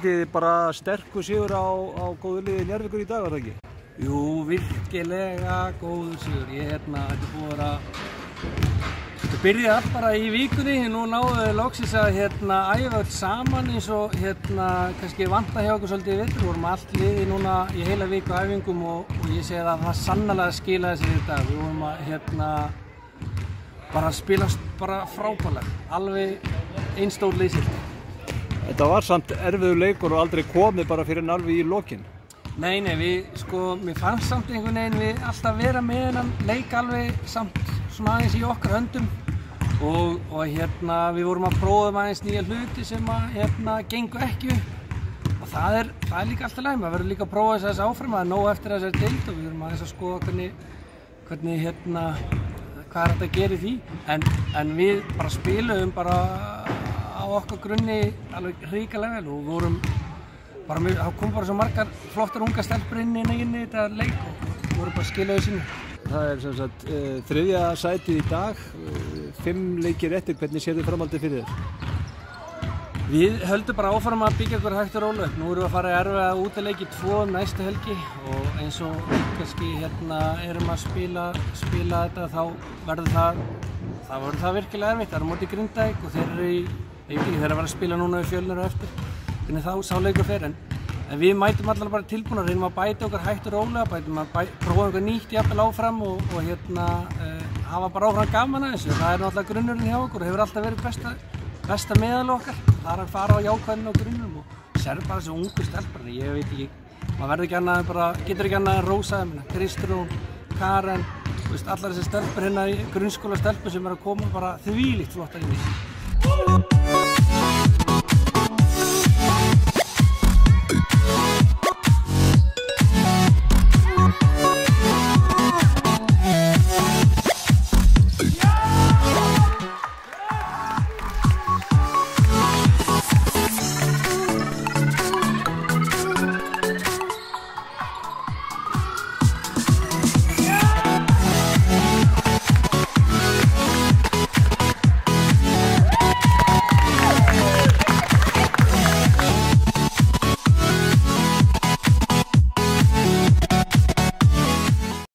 held ég bara sterkur sigur á góðu liði Njarðvíkur í dag, var það ekki? Jú, virkilega góður sigur. Þetta er búið að þetta byrjaði allt bara í vikunni. Nú náðu við loksins að æfa öll saman eins og kannski vanta hjá okkur svolítið í vetur. Við vorum allt liði núna í heila viku æfingum og ég segi að það sannarlega skilaði sér í dag. Við vorum að bara spilast bara frábærlega, alveg einstór liðsild. Þetta var samt erfiður leikur og aldrei komið bara fyrir en alveg í lokin. Nei, mér fannst samt einhvern veginn við alltaf vera með hennan leik alveg samt svona aðeins í okkar höndum og við vorum að prófa aðeins nýja hluti sem gengu ekki upp og það er líka alltaf læg, maður verður líka að prófa þess áfram, það er nóg eftir þessari deild og við verðum aðeins að skoða hvernig hvað þetta gerir því en við bara spiluðum bara á okkar grunni alveg hrikalega vel og vorum bara það kom bara svo margar flottar unga stelpur inn í þetta leik og voru bara skilaðu sínu. Það er sem sagt þriðja sætið í dag, 5 leikir eftir, hvernig sér þið framhaldið fyrir þér? Við höldum bara áfram að byggja okkur hægt og rólega upp. Nú erum við að fara að erfiða útileiki 2 næstu helgi og eins og kannski erum að spila þetta þá verður það virkilega erfitt. Það er á móti Grindavík og þeir eru að spila núna við Fjölnir og eftir. Þannig þá sá leikur fer en við mætum allavega bara tilbúnar, reynum að bæta okkur hægt og rólega, prófa okkur nýtt jafnvel áfram og hafa bara áfram gaman að þessu. Það er náttúrulega grunnurinn hjá okkur og hefur alltaf verið besta meðal okkar. Það er að fara á jákvæðinu á grunnum og sér bara þessu ungu stelpur. Ég veit ekki, maður verður ekki annað getur ekki annað en rósa þeim. Kristrún, Karen, allar þessi stelpur í grunnskóla stelpur sem eru að koma bara þvílíkt flottar inn í.